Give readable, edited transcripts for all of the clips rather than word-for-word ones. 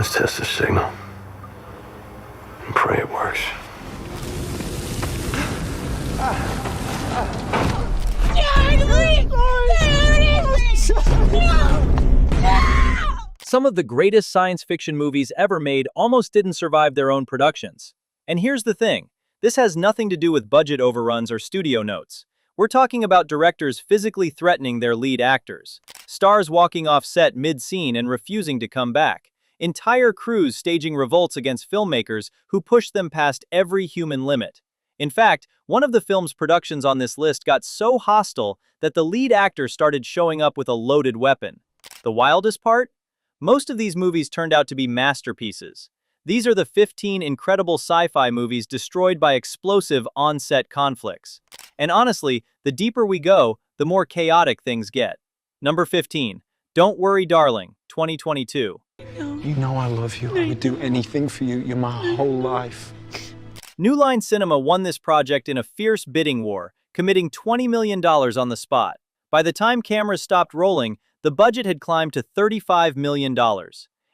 Let's test the signal and pray it works. Some of the greatest science fiction movies ever made almost didn't survive their own productions. And here's the thing, this has nothing to do with budget overruns or studio notes. We're talking about directors physically threatening their lead actors, stars walking off set mid-scene and refusing to come back, entire crews staging revolts against filmmakers who pushed them past every human limit. In fact, one of the film's productions on this list got so hostile that the lead actor started showing up with a loaded weapon. The wildest part? Most of these movies turned out to be masterpieces. These are the 15 incredible sci-fi movies destroyed by explosive on-set conflicts. And honestly, the deeper we go, the more chaotic things get. Number 15. Don't Worry Darling, 2022. You know I love you. I would do anything for you. You're my whole life. New Line Cinema won this project in a fierce bidding war, committing $20 million on the spot. By the time cameras stopped rolling, the budget had climbed to $35 million.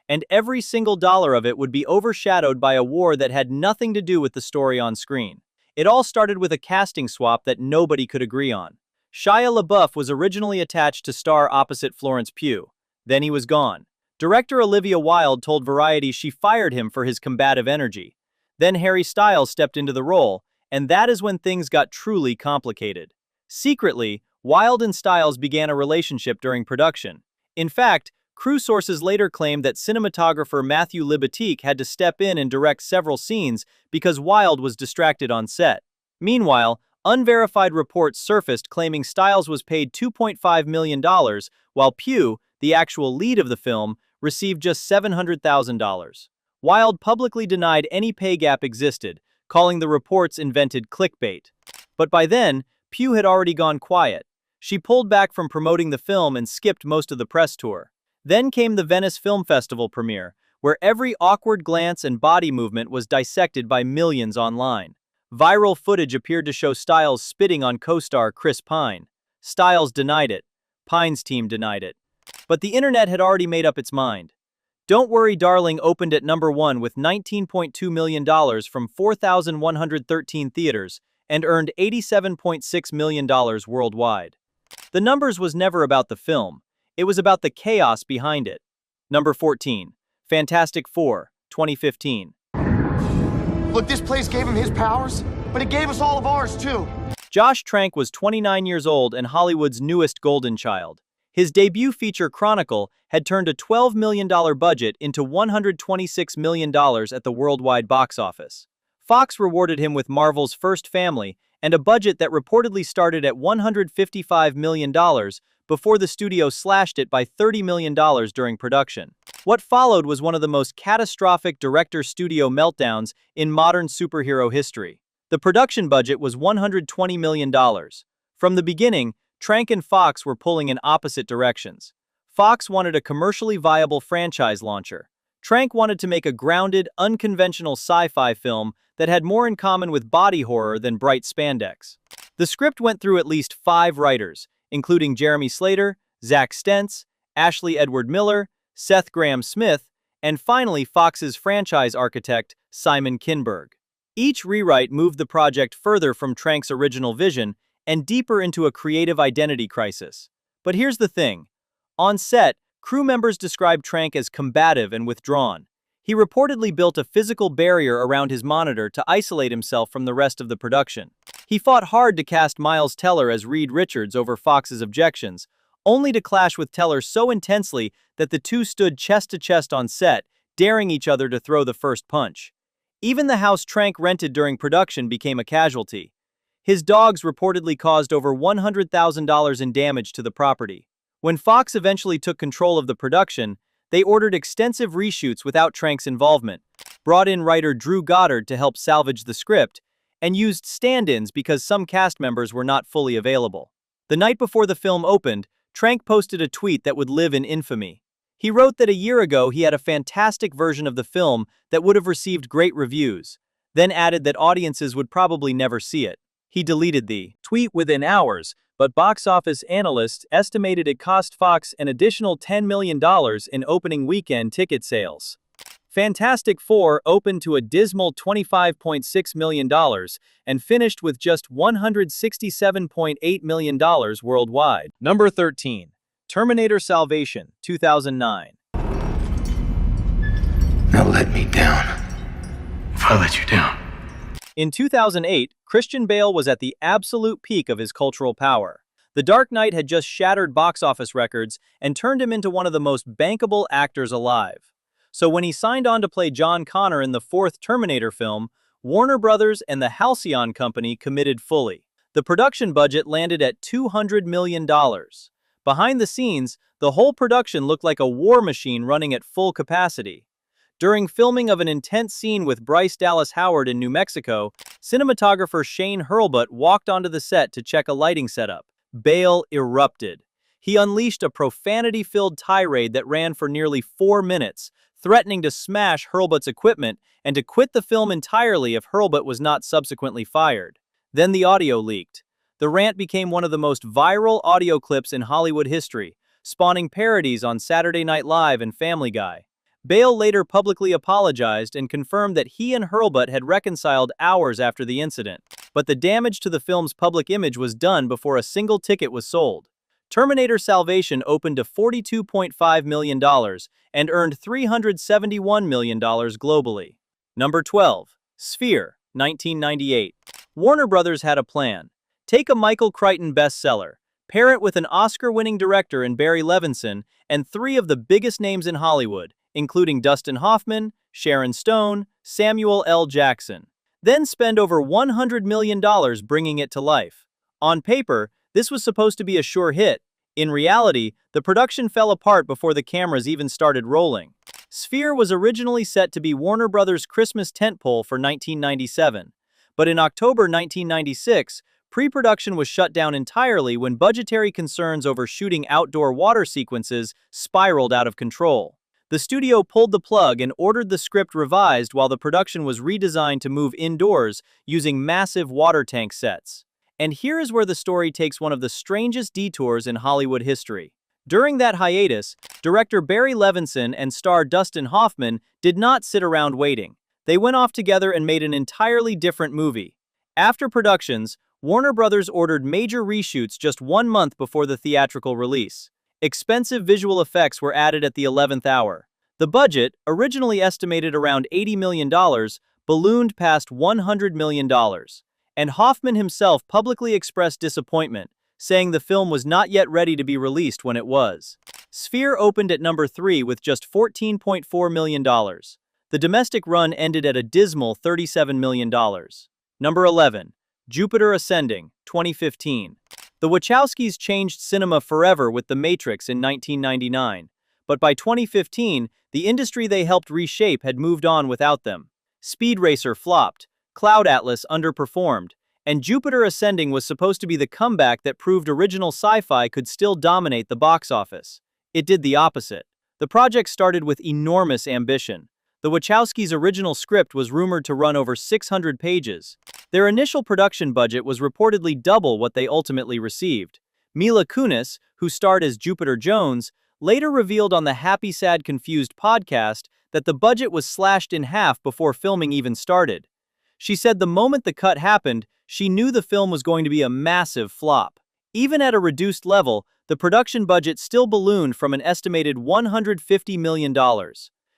And every single dollar of it would be overshadowed by a war that had nothing to do with the story on screen. It all started with a casting swap that nobody could agree on. Shia LaBeouf was originally attached to star opposite Florence Pugh. Then he was gone. Director Olivia Wilde told Variety she fired him for his combative energy. Then Harry Styles stepped into the role, and that is when things got truly complicated. Secretly, Wilde and Styles began a relationship during production. In fact, crew sources later claimed that cinematographer Matthew Libatique had to step in and direct several scenes because Wilde was distracted on set. Meanwhile, unverified reports surfaced claiming Styles was paid $2.5 million, while Pugh, the actual lead of the film, received just $700,000. Wilde publicly denied any pay gap existed, calling the reports invented clickbait. But by then, Pugh had already gone quiet. She pulled back from promoting the film and skipped most of the press tour. Then came the Venice Film Festival premiere, where every awkward glance and body movement was dissected by millions online. Viral footage appeared to show Styles spitting on co-star Chris Pine. Styles denied it. Pine's team denied it. But the internet had already made up its mind. Don't Worry Darling opened at number 1 with $19.2 million from 4,113 theaters and earned $87.6 million worldwide. The numbers was never about the film. It was about the chaos behind it. Number 14. Fantastic Four, 2015. Look, this place gave him his powers, but it gave us all of ours too. Josh Trank was 29 years old and Hollywood's newest golden child. His debut feature Chronicle had turned a $12 million budget into $126 million at the worldwide box office. Fox rewarded him with Marvel's First Family and a budget that reportedly started at $155 million before the studio slashed it by $30 million during production. What followed was one of the most catastrophic director-studio meltdowns in modern superhero history. The production budget was $120 million. From the beginning, Trank and Fox were pulling in opposite directions. Fox wanted a commercially viable franchise launcher. Trank wanted to make a grounded, unconventional sci-fi film that had more in common with body horror than bright spandex. The script went through at least 5 writers, including Jeremy Slater, Zach Stentz, Ashley Edward Miller, Seth Grahame-Smith, and finally Fox's franchise architect, Simon Kinberg. Each rewrite moved the project further from Trank's original vision and deeper into a creative identity crisis. But here's the thing. On set, crew members described Trank as combative and withdrawn. He reportedly built a physical barrier around his monitor to isolate himself from the rest of the production. He fought hard to cast Miles Teller as Reed Richards over Fox's objections, only to clash with Teller so intensely that the two stood chest to chest on set, daring each other to throw the first punch. Even the house Trank rented during production became a casualty. His dogs reportedly caused over $100,000 in damage to the property. When Fox eventually took control of the production, they ordered extensive reshoots without Trank's involvement, brought in writer Drew Goddard to help salvage the script, and used stand-ins because some cast members were not fully available. The night before the film opened, Trank posted a tweet that would live in infamy. He wrote that a year ago he had a fantastic version of the film that would have received great reviews, then added that audiences would probably never see it. He deleted the tweet within hours, but box office analysts estimated it cost Fox an additional $10 million in opening weekend ticket sales. Fantastic Four opened to a dismal $25.6 million and finished with just $167.8 million worldwide. Number 13. Terminator Salvation, 2009. Now let me down. If I let you down. In 2008, Christian Bale was at the absolute peak of his cultural power. The Dark Knight had just shattered box office records and turned him into one of the most bankable actors alive. So when he signed on to play John Connor in the fourth Terminator film, Warner Brothers and the Halcyon Company committed fully. The production budget landed at $200 million. Behind the scenes, the whole production looked like a war machine running at full capacity. During filming of an intense scene with Bryce Dallas Howard in New Mexico, cinematographer Shane Hurlbut walked onto the set to check a lighting setup. Bale erupted. He unleashed a profanity-filled tirade that ran for nearly 4 minutes, threatening to smash Hurlbut's equipment and to quit the film entirely if Hurlbut was not subsequently fired. Then the audio leaked. The rant became one of the most viral audio clips in Hollywood history, spawning parodies on Saturday Night Live and Family Guy. Bale later publicly apologized and confirmed that he and Hurlbut had reconciled hours after the incident, but the damage to the film's public image was done before a single ticket was sold. Terminator Salvation opened to $42.5 million and earned $371 million globally. Number 12. Sphere, 1998. Warner Brothers had a plan. Take a Michael Crichton bestseller, pair it with an Oscar-winning director in Barry Levinson, and 3 of the biggest names in Hollywood, including Dustin Hoffman, Sharon Stone, Samuel L. Jackson. Then spend over $100 million bringing it to life. On paper, this was supposed to be a sure hit. In reality, the production fell apart before the cameras even started rolling. Sphere was originally set to be Warner Brothers' Christmas tentpole for 1997, but in October 1996, pre-production was shut down entirely when budgetary concerns over shooting outdoor water sequences spiraled out of control. The studio pulled the plug and ordered the script revised while the production was redesigned to move indoors using massive water tank sets. And here is where the story takes one of the strangest detours in Hollywood history. During that hiatus, director Barry Levinson and star Dustin Hoffman did not sit around waiting. They went off together and made an entirely different movie. After productions, Warner Brothers ordered major reshoots just 1 month before the theatrical release. Expensive visual effects were added at the 11th hour. The budget, originally estimated around $80 million, ballooned past $100 million. And Hoffman himself publicly expressed disappointment, saying the film was not yet ready to be released when it was. Sphere opened at number 3 with just $14.4 million. The domestic run ended at a dismal $37 million. Number 11. Jupiter Ascending, 2015. The Wachowskis changed cinema forever with The Matrix in 1999, but by 2015, the industry they helped reshape had moved on without them. Speed Racer flopped, Cloud Atlas underperformed, and Jupiter Ascending was supposed to be the comeback that proved original sci-fi could still dominate the box office. It did the opposite. The project started with enormous ambition. The Wachowskis' original script was rumored to run over 600 pages. Their initial production budget was reportedly double what they ultimately received. Mila Kunis, who starred as Jupiter Jones, later revealed on the Happy Sad Confused podcast that the budget was slashed in half before filming even started. She said the moment the cut happened, she knew the film was going to be a massive flop. Even at a reduced level, the production budget still ballooned from an estimated $150 million.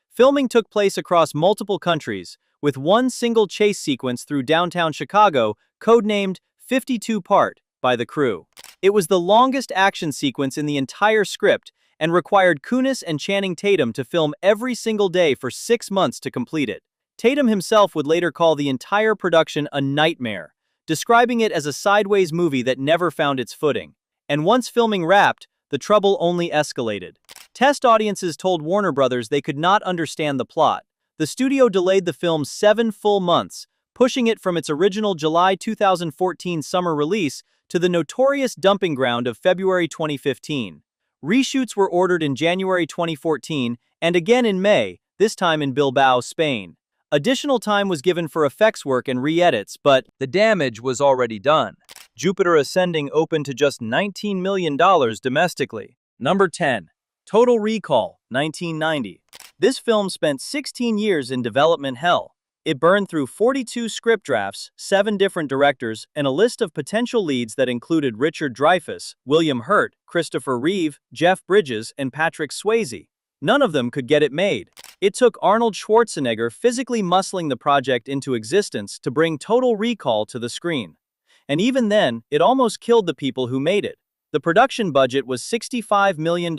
Filming took place across multiple countries, with one single chase sequence through downtown Chicago, codenamed 52 Part, by the crew. It was the longest action sequence in the entire script and required Kunis and Channing Tatum to film every single day for 6 months to complete it. Tatum himself would later call the entire production a nightmare, describing it as a sideways movie that never found its footing. And once filming wrapped, the trouble only escalated. Test audiences told Warner Brothers they could not understand the plot. The studio delayed the film 7 full months, pushing it from its original July 2014 summer release to the notorious dumping ground of February 2015. Reshoots were ordered in January 2014 and again in May, this time in Bilbao, Spain. Additional time was given for effects work and re-edits, but the damage was already done. Jupiter Ascending opened to just $19 million domestically. Number 10. Total Recall, 1990. This film spent 16 years in development hell. It burned through 42 script drafts, 7 different directors, and a list of potential leads that included Richard Dreyfuss, William Hurt, Christopher Reeve, Jeff Bridges, and Patrick Swayze. None of them could get it made. It took Arnold Schwarzenegger physically muscling the project into existence to bring Total Recall to the screen. And even then, it almost killed the people who made it. The production budget was $65 million.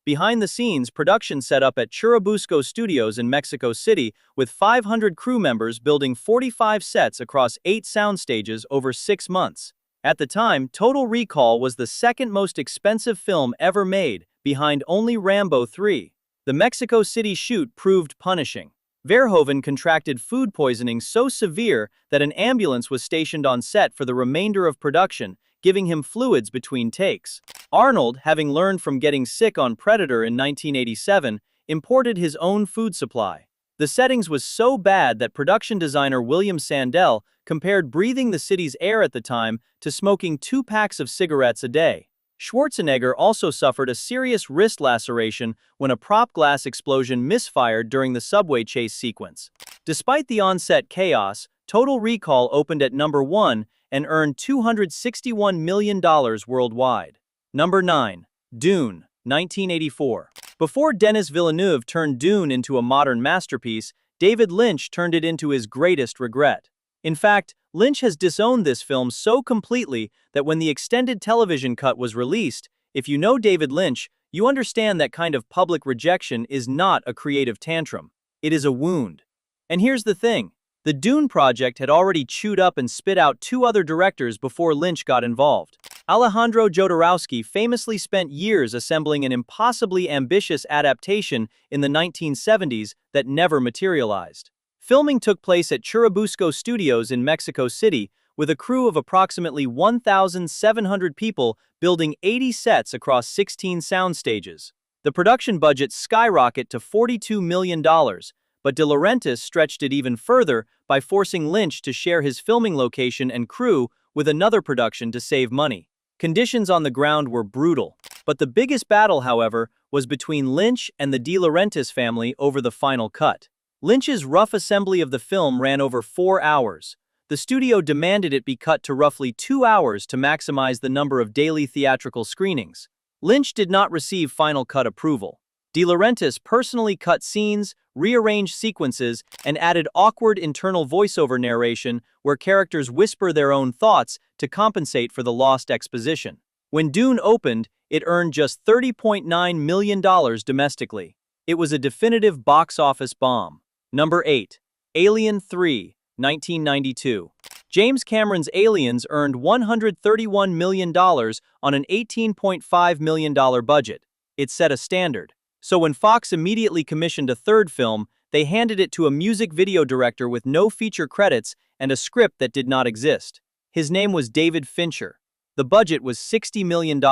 Behind the scenes, production set up at Churubusco Studios in Mexico City, with 500 crew members building 45 sets across 8 sound stages over 6 months. At the time, Total Recall was the second most expensive film ever made, behind only Rambo 3. The Mexico City shoot proved punishing. Verhoeven contracted food poisoning so severe that an ambulance was stationed on set for the remainder of production, giving him fluids between takes. Arnold, having learned from getting sick on Predator in 1987, imported his own food supply. The settings was so bad that production designer William Sandell compared breathing the city's air at the time to smoking 2 packs of cigarettes a day. Schwarzenegger also suffered a serious wrist laceration when a prop glass explosion misfired during the subway chase sequence. Despite the on-set chaos, Total Recall opened at number 1 and earned $261 million worldwide. Number 9. Dune, 1984. Before Denis Villeneuve turned Dune into a modern masterpiece, David Lynch turned it into his greatest regret. In fact, Lynch has disowned this film so completely that when the extended television cut was released, if you know David Lynch, you understand that kind of public rejection is not a creative tantrum. It is a wound. And here's the thing. The Dune project had already chewed up and spit out 2 other directors before Lynch got involved. Alejandro Jodorowsky famously spent years assembling an impossibly ambitious adaptation in the 1970s that never materialized. Filming took place at Churubusco Studios in Mexico City, with a crew of approximately 1,700 people building 80 sets across 16 sound stages. The production budget skyrocketed to $42 million, but De Laurentiis stretched it even further by forcing Lynch to share his filming location and crew with another production to save money. Conditions on the ground were brutal, but the biggest battle, however, was between Lynch and the De Laurentiis family over the final cut. Lynch's rough assembly of the film ran over 4 hours. The studio demanded it be cut to roughly 2 hours to maximize the number of daily theatrical screenings. Lynch did not receive final cut approval. De Laurentiis personally cut scenes, rearranged sequences, and added awkward internal voiceover narration where characters whisper their own thoughts to compensate for the lost exposition. When Dune opened, it earned just $30.9 million domestically. It was a definitive box office bomb. Number 8. Alien 3, 1992. James Cameron's Aliens earned $131 million on an $18.5 million budget. It set a standard. So when Fox immediately commissioned a third film, they handed it to a music video director with no feature credits and a script that did not exist. His name was David Fincher. The budget was $60 million.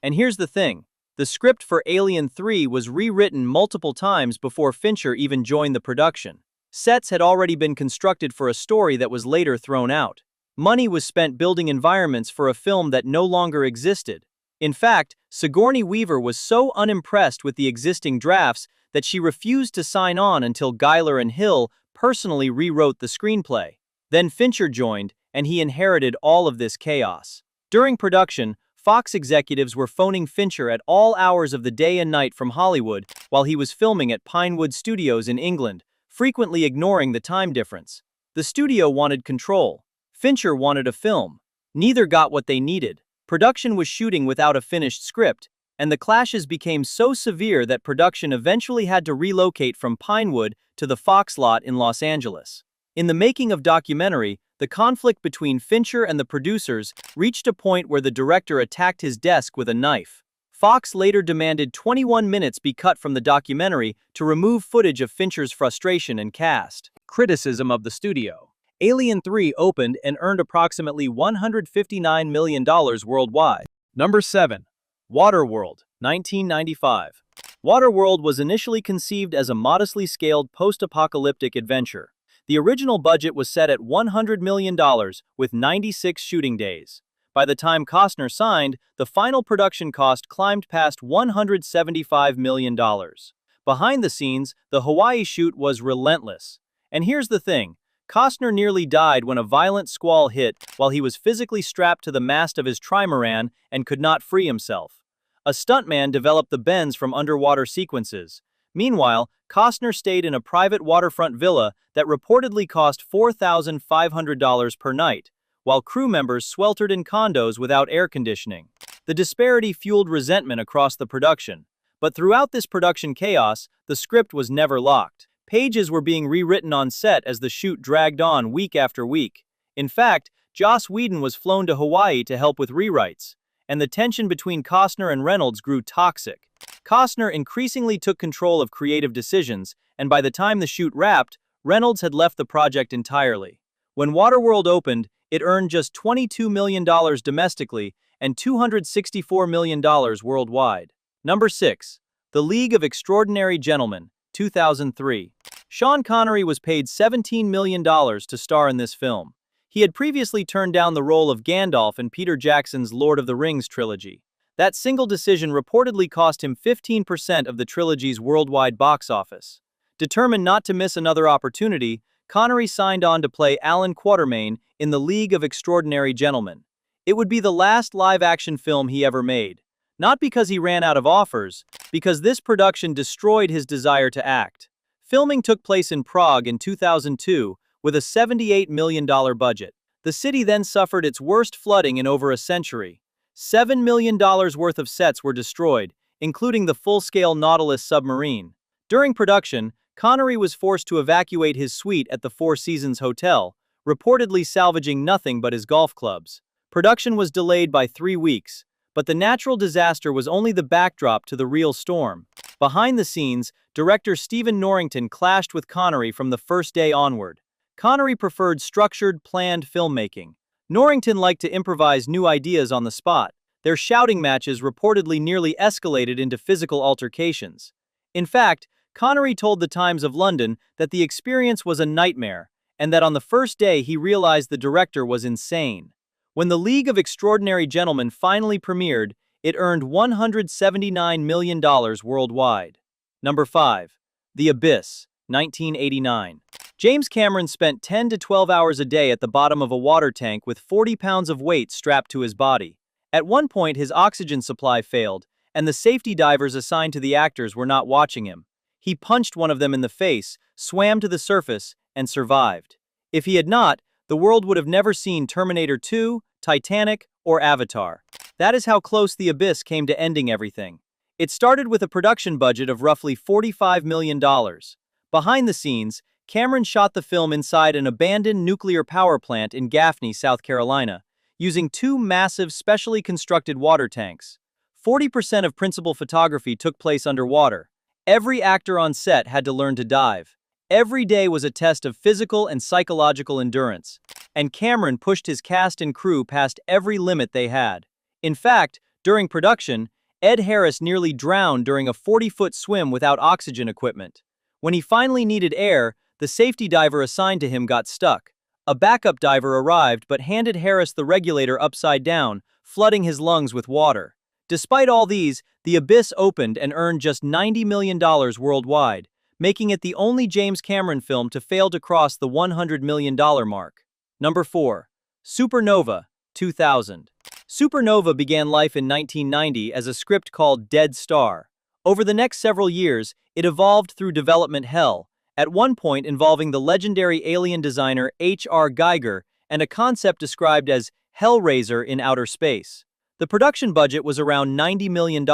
And here's the thing. The script for Alien 3 was rewritten multiple times before Fincher even joined the production. Sets had already been constructed for a story that was later thrown out. Money was spent building environments for a film that no longer existed. In fact, Sigourney Weaver was so unimpressed with the existing drafts that she refused to sign on until Giler and Hill personally rewrote the screenplay. Then Fincher joined, and he inherited all of this chaos. During production, Fox executives were phoning Fincher at all hours of the day and night from Hollywood while he was filming at Pinewood Studios in England, frequently ignoring the time difference. The studio wanted control. Fincher wanted a film. Neither got what they needed. Production was shooting without a finished script, and the clashes became so severe that production eventually had to relocate from Pinewood to the Fox lot in Los Angeles. In the making of documentary, the conflict between Fincher and the producers reached a point where the director attacked his desk with a knife. Fox later demanded 21 minutes be cut from the documentary to remove footage of Fincher's frustration and cast. Criticism of the studio. Alien 3 opened and earned approximately $159 million worldwide. Number 7. Waterworld, 1995. Waterworld was initially conceived as a modestly scaled post-apocalyptic adventure. The original budget was set at $100 million, with 96 shooting days. By the time Costner signed, the final production cost climbed past $175 million. Behind the scenes, the Hawaii shoot was relentless. And here's the thing. Costner nearly died when a violent squall hit while he was physically strapped to the mast of his trimaran and could not free himself. A stuntman developed the bends from underwater sequences. Meanwhile, Costner stayed in a private waterfront villa that reportedly cost $4,500 per night, while crew members sweltered in condos without air conditioning. The disparity fueled resentment across the production. But throughout this production chaos, the script was never locked. Pages were being rewritten on set as the shoot dragged on week after week. In fact, Joss Whedon was flown to Hawaii to help with rewrites, and the tension between Costner and Reynolds grew toxic. Costner increasingly took control of creative decisions, and by the time the shoot wrapped, Reynolds had left the project entirely. When Waterworld opened, it earned just $22 million domestically and $264 million worldwide. Number 6. The League of Extraordinary Gentlemen, 2003. Sean Connery was paid $17 million to star in this film. He had previously turned down the role of Gandalf in Peter Jackson's Lord of the Rings trilogy. That single decision reportedly cost him 15% of the trilogy's worldwide box office. Determined not to miss another opportunity, Connery signed on to play Alan Quatermain in The League of Extraordinary Gentlemen. It would be the last live-action film he ever made. Not because he ran out of offers, because this production destroyed his desire to act. Filming took place in Prague in 2002 with a $78 million budget. The city then suffered its worst flooding in over a century. $7 million worth of sets were destroyed, including the full-scale Nautilus submarine. During production, Connery was forced to evacuate his suite at the Four Seasons Hotel, reportedly salvaging nothing but his golf clubs. Production was delayed by 3 weeks, but the natural disaster was only the backdrop to the real storm. Behind the scenes, director Stephen Norrington clashed with Connery from the first day onward. Connery preferred structured, planned filmmaking. Norrington liked to improvise new ideas on the spot. Their shouting matches reportedly nearly escalated into physical altercations. In fact, Connery told the Times of London that the experience was a nightmare, and that on the first day he realized the director was insane. When The League of Extraordinary Gentlemen finally premiered, it earned $179 million worldwide. Number 5. The Abyss, 1989. James Cameron spent 10 to 12 hours a day at the bottom of a water tank with 40 pounds of weight strapped to his body. At one point, his oxygen supply failed, and the safety divers assigned to the actors were not watching him. He punched one of them in the face, swam to the surface, and survived. If he had not, the world would have never seen Terminator 2, Titanic, or Avatar. That is how close The Abyss came to ending everything. It started with a production budget of roughly $45 million. Behind the scenes, Cameron shot the film inside an abandoned nuclear power plant in Gaffney, South Carolina, using 2 massive specially constructed water tanks. 40% of principal photography took place underwater. Every actor on set had to learn to dive. Every day was a test of physical and psychological endurance, and Cameron pushed his cast and crew past every limit they had. In fact, during production, Ed Harris nearly drowned during a 40-foot swim without oxygen equipment. When he finally needed air, the safety diver assigned to him got stuck. A backup diver arrived but handed Harris the regulator upside down, flooding his lungs with water. Despite all these, The Abyss opened and earned just $90 million worldwide, making it the only James Cameron film to fail to cross the $100 million mark. Number 4. Supernova, 2000. Supernova began life in 1990 as a script called Dead Star. Over the next several years, it evolved through development hell, at one point involving the legendary alien designer H.R. Giger and a concept described as Hellraiser in outer space. The production budget was around $90 million.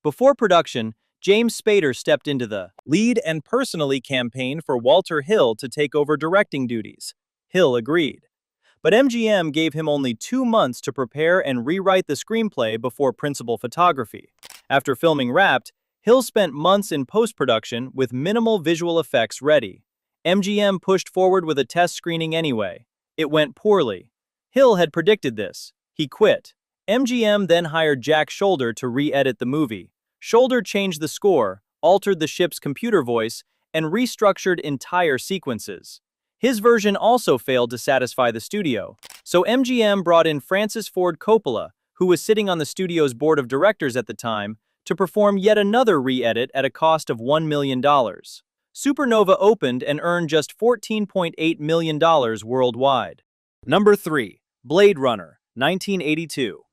Before production, James Spader stepped into the lead and personally campaigned for Walter Hill to take over directing duties. Hill agreed. But MGM gave him only 2 months to prepare and rewrite the screenplay before principal photography. After filming wrapped, Hill spent months in post-production with minimal visual effects ready. MGM pushed forward with a test screening anyway. It went poorly. Hill had predicted this. He quit. MGM then hired Jack Shoulder to re-edit the movie. Shoulder changed the score, altered the ship's computer voice, and restructured entire sequences. His version also failed to satisfy the studio, so MGM brought in Francis Ford Coppola, who was sitting on the studio's board of directors at the time, to perform yet another re-edit at a cost of $1 million. Supernova opened and earned just $14.8 million worldwide. Number 3. Blade Runner, 1982.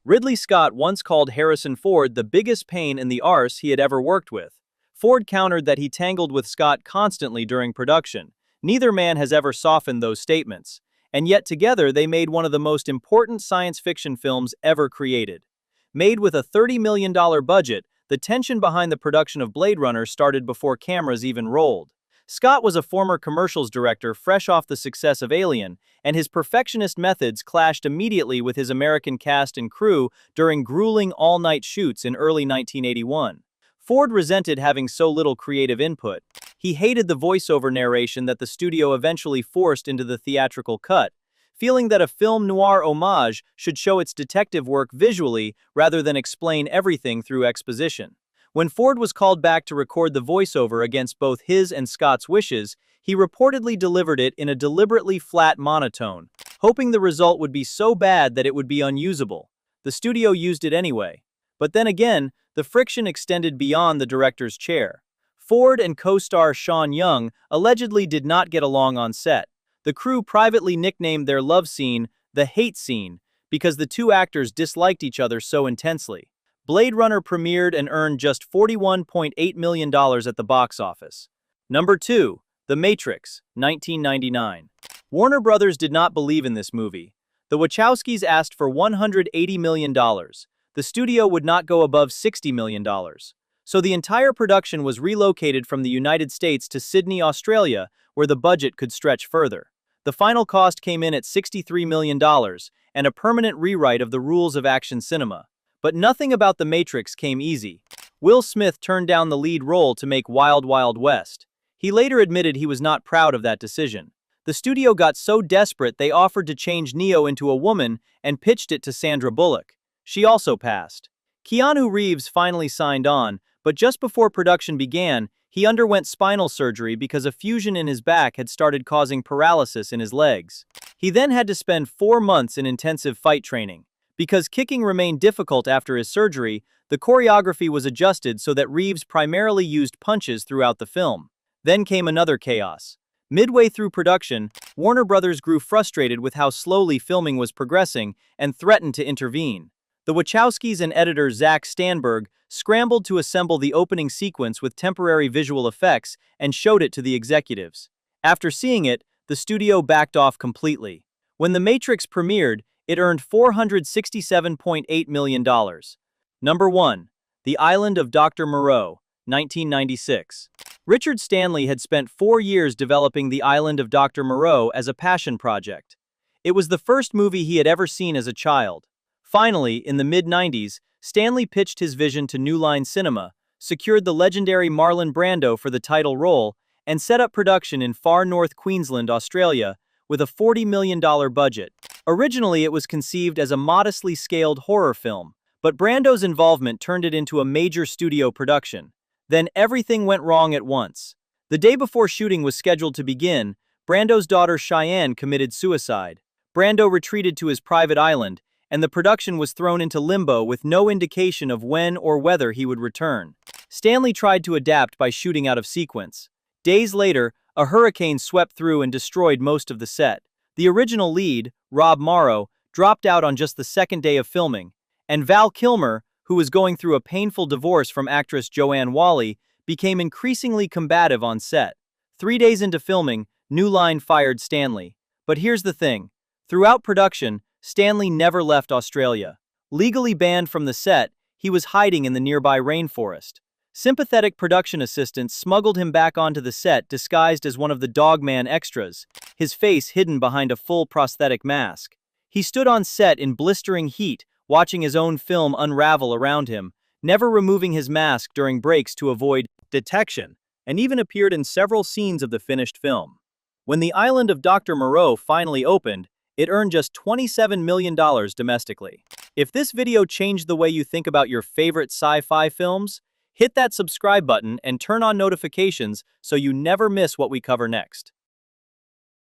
Ridley Scott once called Harrison Ford the biggest pain in the arse he had ever worked with. Ford countered that he tangled with Scott constantly during production. Neither man has ever softened those statements, and yet together they made one of the most important science fiction films ever created. Made with a $30 million budget, the tension behind the production of Blade Runner started before cameras even rolled. Scott was a former commercials director fresh off the success of Alien, and his perfectionist methods clashed immediately with his American cast and crew during grueling all-night shoots in early 1981. Ford resented having so little creative input. He hated the voiceover narration that the studio eventually forced into the theatrical cut, feeling that a film noir homage should show its detective work visually rather than explain everything through exposition. When Ford was called back to record the voiceover against both his and Scott's wishes, he reportedly delivered it in a deliberately flat monotone, hoping the result would be so bad that it would be unusable. The studio used it anyway. But then again, the friction extended beyond the director's chair. Ford and co-star Sean Young allegedly did not get along on set. The crew privately nicknamed their love scene the hate scene because the two actors disliked each other so intensely. Blade Runner premiered and earned just $41.8 million at the box office. Number 2. The Matrix, 1999. Warner Brothers did not believe in this movie. The Wachowskis asked for $180 million. The studio would not go above $60 million. So the entire production was relocated from the United States to Sydney, Australia, where the budget could stretch further. The final cost came in at $63 million, and a permanent rewrite of the rules of action cinema. But nothing about The Matrix came easy. Will Smith turned down the lead role to make Wild Wild West. He later admitted he was not proud of that decision. The studio got so desperate they offered to change Neo into a woman and pitched it to Sandra Bullock. She also passed. Keanu Reeves finally signed on, but just before production began, he underwent spinal surgery because a fusion in his back had started causing paralysis in his legs. He then had to spend 4 months in intensive fight training. Because kicking remained difficult after his surgery, the choreography was adjusted so that Reeves primarily used punches throughout the film. Then came another chaos. Midway through production, Warner Brothers grew frustrated with how slowly filming was progressing and threatened to intervene. The Wachowskis and editor Zach Stanberg scrambled to assemble the opening sequence with temporary visual effects and showed it to the executives. After seeing it, the studio backed off completely. When The Matrix premiered, it earned $467.8 million. Number 1. The Island of Dr. Moreau, 1996. Richard Stanley had spent 4 years developing The Island of Dr. Moreau as a passion project. It was the first movie he had ever seen as a child. Finally, in the mid-90s, Stanley pitched his vision to New Line Cinema, secured the legendary Marlon Brando for the title role, and set up production in far north Queensland, Australia, with a $40 million budget. Originally, it was conceived as a modestly scaled horror film, but Brando's involvement turned it into a major studio production. Then everything went wrong at once. The day before shooting was scheduled to begin, Brando's daughter Cheyenne committed suicide. Brando retreated to his private island, and the production was thrown into limbo with no indication of when or whether he would return. Stanley tried to adapt by shooting out of sequence. Days later, a hurricane swept through and destroyed most of the set. The original lead, Rob Morrow, dropped out on just the second day of filming, and Val Kilmer, who was going through a painful divorce from actress Joanne Whalley, became increasingly combative on set. 3 days into filming, New Line fired Stanley. But here's the thing. Throughout production, Stanley never left Australia. Legally banned from the set, he was hiding in the nearby rainforest. Sympathetic production assistants smuggled him back onto the set disguised as one of the Dogman extras, his face hidden behind a full prosthetic mask. He stood on set in blistering heat, watching his own film unravel around him, never removing his mask during breaks to avoid detection, and even appeared in several scenes of the finished film. When The Island of Dr. Moreau finally opened, it earned just $27 million domestically. If this video changed the way you think about your favorite sci-fi films, hit that subscribe button and turn on notifications so you never miss what we cover next.